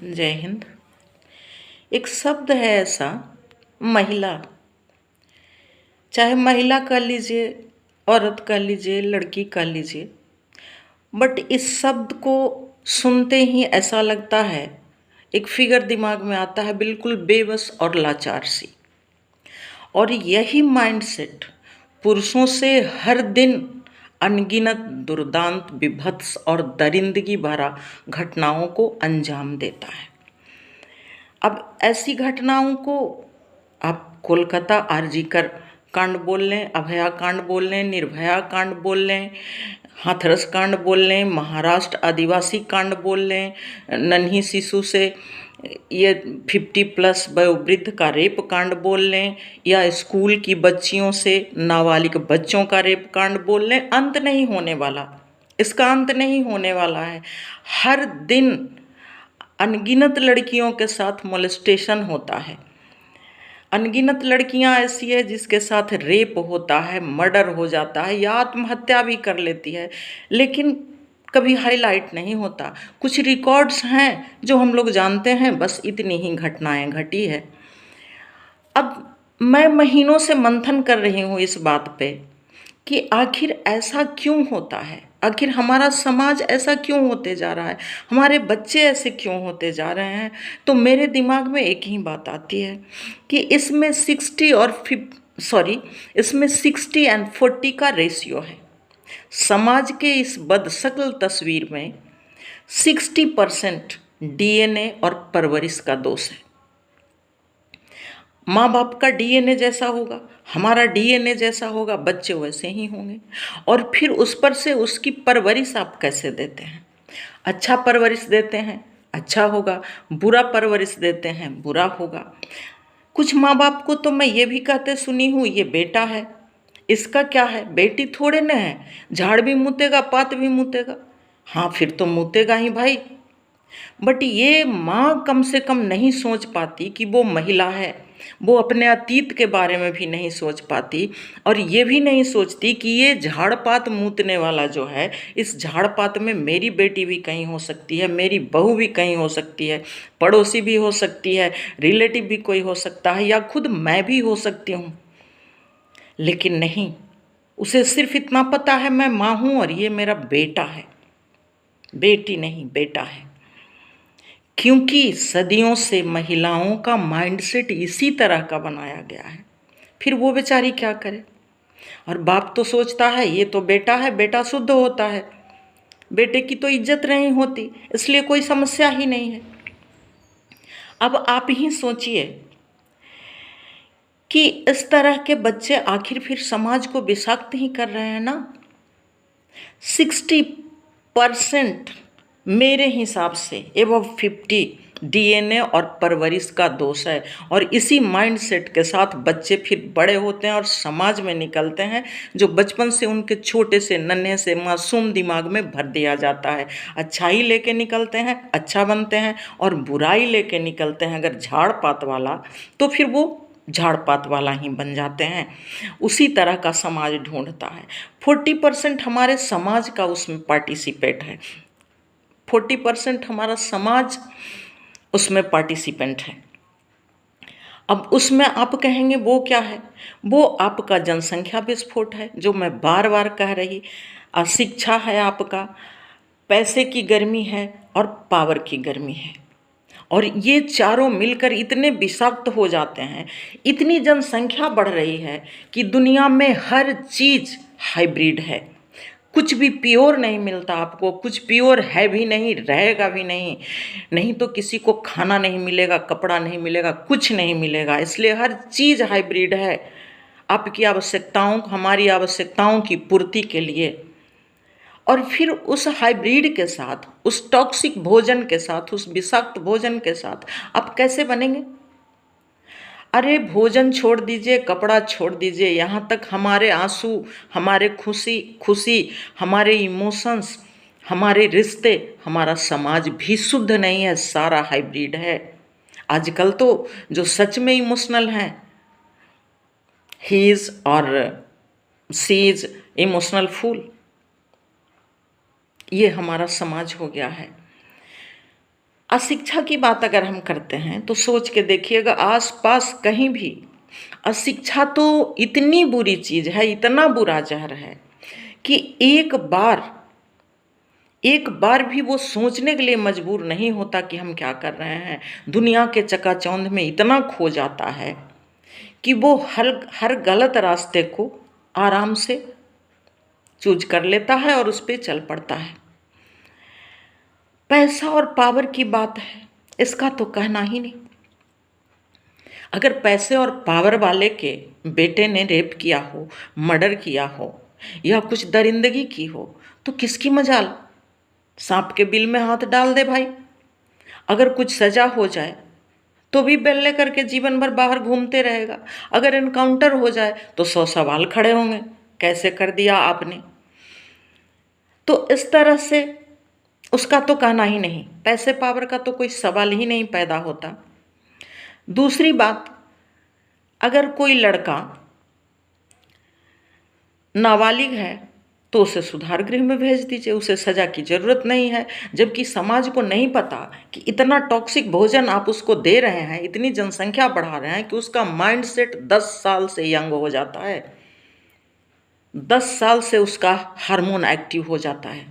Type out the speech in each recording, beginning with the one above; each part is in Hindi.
जय हिंद। एक शब्द है ऐसा, महिला। चाहे महिला कह लीजिए, औरत कह लीजिए, लड़की कह लीजिए, बट इस शब्द को सुनते ही ऐसा लगता है, एक फिगर दिमाग में आता है, बिल्कुल बेबस और लाचार सी। और यही माइंडसेट पुरुषों से हर दिन अनगिनत दुर्दांत, विभत्स और दरिंदगी भरा घटनाओं को अंजाम देता है। अब ऐसी घटनाओं को आप कोलकाता आरजीकर कांड बोल लें, अभया कांड बोल लें, निर्भया कांड बोल लें, हाथरस कांड बोल लें, महाराष्ट्र आदिवासी कांड बोल लें, नन्ही शिशु से ये 50+ वयोवृद्ध का रेप कांड बोल लें, या स्कूल की बच्चियों से नाबालिग बच्चों का रेप कांड बोल लें, अंत नहीं होने वाला। इसका अंत नहीं होने वाला है। हर दिन अनगिनत लड़कियों के साथ मोलेस्टेशन होता है। अनगिनत लड़कियां ऐसी है जिसके साथ रेप होता है, मर्डर हो जाता है, या आत्महत्या भी कर लेती है, लेकिन कभी हाईलाइट नहीं होता। कुछ रिकॉर्ड्स हैं जो हम लोग जानते हैं, बस इतनी ही घटनाएं घटी है। अब मैं महीनों से मंथन कर रही हूँ इस बात पे कि आखिर ऐसा क्यों होता है, आखिर हमारा समाज ऐसा क्यों होते जा रहा है, हमारे बच्चे ऐसे क्यों होते जा रहे हैं। तो मेरे दिमाग में एक ही बात आती है कि इसमें 60 एंड 40 का रेशियो है। समाज के इस बदशक्ल तस्वीर में 60% डीएनए और परवरिश का दोष है। माँ बाप का डीएनए जैसा होगा, हमारा डीएनए जैसा होगा, बच्चे वैसे ही होंगे। और फिर उस पर से उसकी परवरिश आप कैसे देते हैं। अच्छा परवरिश देते हैं, अच्छा होगा। बुरा परवरिश देते हैं, बुरा होगा। कुछ माँ बाप को तो मैं ये भी कहते सुनी हूँ, ये बेटा है, इसका क्या है, बेटी थोड़े न है, झाड़ भी मुतेगा, पात भी मुतेगा। हाँ, फिर तो मुतेगा ही भाई। बट ये माँ कम से कम नहीं सोच पाती कि वो महिला है, वो अपने अतीत के बारे में भी नहीं सोच पाती, और ये भी नहीं सोचती कि ये झाड़ पात मूतने वाला जो है, इस झाड़ पात में मेरी बेटी भी कहीं हो सकती है, मेरी बहू भी कहीं हो सकती है, पड़ोसी भी हो सकती है, रिलेटिव भी कोई हो सकता है, या खुद मैं भी हो सकती हूँ। लेकिन नहीं, उसे सिर्फ इतना पता है मैं माँ हूँ और ये मेरा बेटा है, बेटी नहीं, बेटा है। क्योंकि सदियों से महिलाओं का माइंडसेट इसी तरह का बनाया गया है। फिर वो बेचारी क्या करे। और बाप तो सोचता है ये तो बेटा है, बेटा शुद्ध होता है, बेटे की तो इज्जत नहीं होती, इसलिए कोई समस्या ही नहीं है। अब आप ही सोचिए कि इस तरह के बच्चे आखिर फिर समाज को विषाक्त ही कर रहे हैं ना। 60% मेरे हिसाब से एबव 50 डीएनए और परवरिश का दोष है। और इसी माइंडसेट के साथ बच्चे फिर बड़े होते हैं और समाज में निकलते हैं, जो बचपन से उनके छोटे से नन्हे से मासूम दिमाग में भर दिया जाता है। अच्छाई लेके निकलते हैं, अच्छा बनते हैं, और बुराई लेके निकलते हैं अगर झाड़ पात वाला, तो फिर वो झाड़ पात वाला ही बन जाते हैं। उसी तरह का समाज ढूंढता है। 40% हमारे समाज का उसमें पार्टिसिपेट है, 40% हमारा समाज उसमें पार्टिसिपेंट है। अब उसमें आप कहेंगे वो क्या है, वो आपका जनसंख्या विस्फोट है, जो मैं बार बार कह रही। अशिक्षा है आपका, पैसे की गर्मी है, और पावर की गर्मी है। और ये चारों मिलकर इतने विषाक्त हो जाते हैं। इतनी जनसंख्या बढ़ रही है कि दुनिया में हर चीज़ हाइब्रिड है। कुछ भी प्योर नहीं मिलता आपको, कुछ प्योर है भी नहीं, रहेगा भी नहीं। नहीं तो किसी को खाना नहीं मिलेगा, कपड़ा नहीं मिलेगा, कुछ नहीं मिलेगा। इसलिए हर चीज़ हाइब्रिड है, आपकी आवश्यकताओं, हमारी आवश्यकताओं की पूर्ति के लिए। और फिर उस हाइब्रिड के साथ, उस टॉक्सिक भोजन के साथ, उस विषाक्त भोजन के साथ आप कैसे बनेंगे। अरे भोजन छोड़ दीजिए, कपड़ा छोड़ दीजिए, यहाँ तक हमारे आंसू, हमारे खुशी, हमारे इमोशंस, हमारे रिश्ते, हमारा समाज भी शुद्ध नहीं है, सारा हाइब्रिड है। आजकल तो जो सच में इमोशनल हैं, ही इज और सी इज इमोशनल फूल, ये हमारा समाज हो गया है। अशिक्षा की बात अगर हम करते हैं तो सोच के देखिएगा, आसपास कहीं भी अशिक्षा तो इतनी बुरी चीज है, इतना बुरा जहर है कि एक बार भी वो सोचने के लिए मजबूर नहीं होता कि हम क्या कर रहे हैं। दुनिया के चकाचौंध में इतना खो जाता है कि वो हर हर गलत रास्ते को आराम से चूज कर लेता है और उस पर चल पड़ता है। पैसा और पावर की बात है, इसका तो कहना ही नहीं। अगर पैसे और पावर वाले के बेटे ने रेप किया हो, मर्डर किया हो या कुछ दरिंदगी की हो तो किसकी मजाल, सांप के बिल में हाथ डाल दे भाई। अगर कुछ सजा हो जाए तो भी बेल लेकर के जीवन भर बाहर घूमते रहेगा। अगर एनकाउंटर हो जाए तो 100 सवाल खड़े होंगे, कैसे कर दिया आपने। तो इस तरह से उसका तो कहना ही नहीं, पैसे पावर का तो कोई सवाल ही नहीं पैदा होता। दूसरी बात, अगर कोई लड़का नाबालिग है तो उसे सुधार गृह में भेज दीजिए, उसे सजा की जरूरत नहीं है। जबकि समाज को नहीं पता कि इतना टॉक्सिक भोजन आप उसको दे रहे हैं, इतनी जनसंख्या बढ़ा रहे हैं कि उसका माइंडसेट 10 साल से यंग हो जाता है, 10 साल से उसका हार्मोन एक्टिव हो जाता है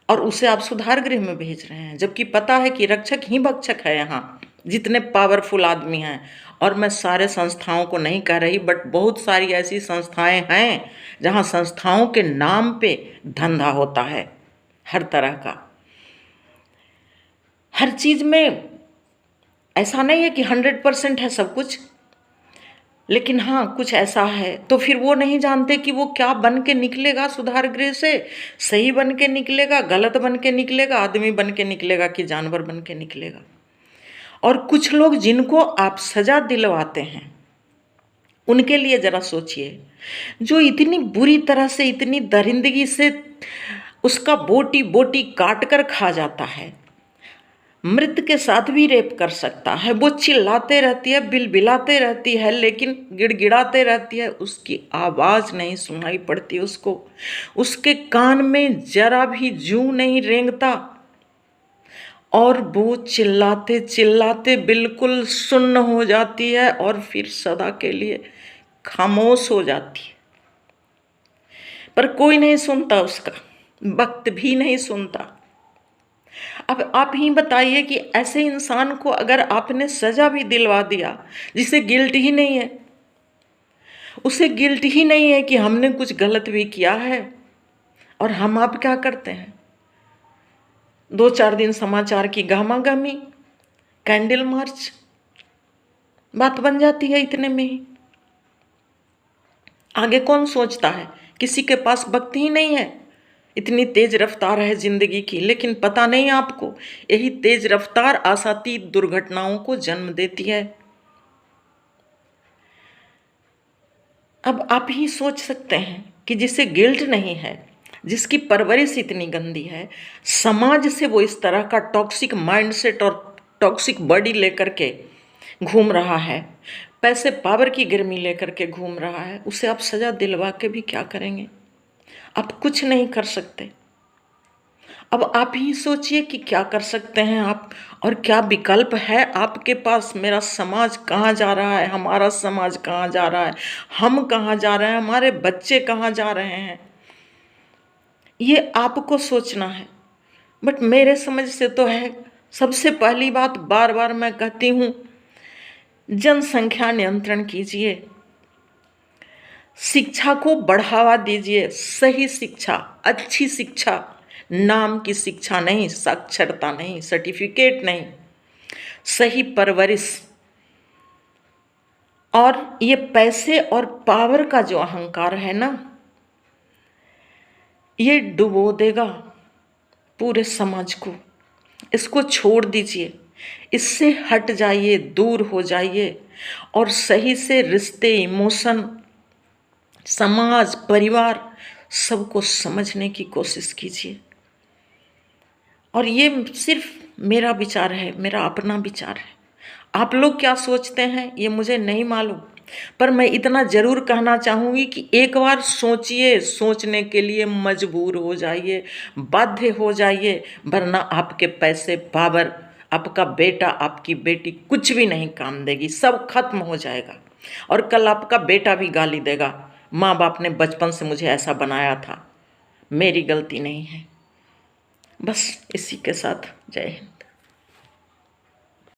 और उसे आप सुधार गृह में भेज रहे हैं। जबकि पता है कि रक्षक ही भक्षक है यहाँ, जितने पावरफुल आदमी हैं। और मैं सारे संस्थाओं को नहीं कह रही, बट बहुत सारी ऐसी संस्थाएं हैं जहाँ संस्थाओं के नाम पे धंधा होता है हर तरह का। हर चीज में ऐसा नहीं है कि 100% है सब कुछ, लेकिन हाँ कुछ ऐसा है तो फिर वो नहीं जानते कि वो क्या बन के निकलेगा सुधार गृह से। सही बन के निकलेगा, गलत बन के निकलेगा, आदमी बन के निकलेगा कि जानवर बन के निकलेगा। और कुछ लोग जिनको आप सजा दिलवाते हैं उनके लिए जरा सोचिए, जो इतनी बुरी तरह से, इतनी दरिंदगी से उसका बोटी बोटी काट कर खा जाता है, मृत के साथ भी रेप कर सकता है। वो चिल्लाते रहती है, बिलबिलाते रहती है, लेकिन गिड़गिड़ाते रहती है, उसकी आवाज नहीं सुनाई पड़ती उसको, उसके कान में जरा भी जूं नहीं रेंगता और वो चिल्लाते चिल्लाते बिल्कुल सुन्न हो जाती है और फिर सदा के लिए खामोश हो जाती है। पर कोई नहीं सुनता उसका, वक्त भी नहीं सुनता। अब आप ही बताइए कि ऐसे इंसान को अगर आपने सजा भी दिलवा दिया, जिसे गिल्ट ही नहीं है, उसे गिल्ट ही नहीं है कि हमने कुछ गलत भी किया है, और हम आप क्या करते हैं, 2-4 दिन समाचार की गहमागहमी, कैंडल मार्च, बात बन जाती है इतने में ही। आगे कौन सोचता है, किसी के पास वक्त ही नहीं है। इतनी तेज रफ्तार है जिंदगी की, लेकिन पता नहीं आपको, यही तेज रफ्तार आशातीत दुर्घटनाओं को जन्म देती है। अब आप ही सोच सकते हैं कि जिसे गिल्ट नहीं है, जिसकी परवरिश इतनी गंदी है, समाज से वो इस तरह का टॉक्सिक माइंडसेट और टॉक्सिक बॉडी लेकर के घूम रहा है, पैसे पावर की गर्मी लेकर के घूम रहा है, उसे आप सजा दिलवा के भी क्या करेंगे। आप कुछ नहीं कर सकते। अब आप ही सोचिए कि क्या कर सकते हैं आप, और क्या विकल्प है आपके पास। मेरा समाज कहाँ जा रहा है, हमारा समाज कहाँ जा रहा है, हम कहाँ जा रहे हैं, हमारे बच्चे कहाँ जा रहे हैं, ये आपको सोचना है। बट मेरे समझ से तो है, सबसे पहली बात बार बार मैं कहती हूँ, जनसंख्या नियंत्रण कीजिए, शिक्षा को बढ़ावा दीजिए, सही शिक्षा, अच्छी शिक्षा, नाम की शिक्षा नहीं, साक्षरता नहीं, सर्टिफिकेट नहीं, सही परवरिश। और ये पैसे और पावर का जो अहंकार है ना, ये डुबो देगा पूरे समाज को। इसको छोड़ दीजिए, इससे हट जाइए, दूर हो जाइए और सही से रिश्ते, इमोशन, समाज, परिवार सबको समझने की कोशिश कीजिए। और ये सिर्फ मेरा विचार है, मेरा अपना विचार है। आप लोग क्या सोचते हैं ये मुझे नहीं मालूम, पर मैं इतना ज़रूर कहना चाहूँगी कि एक बार सोचिए, सोचने के लिए मजबूर हो जाइए, बाध्य हो जाइए, वरना आपके पैसे पावर, आपका बेटा, आपकी बेटी कुछ भी नहीं काम देगी, सब खत्म हो जाएगा। और कल आपका बेटा भी गाली देगा, माँ बाप ने बचपन से मुझे ऐसा बनाया था, मेरी गलती नहीं है। बस इसी के साथ जय हिंद।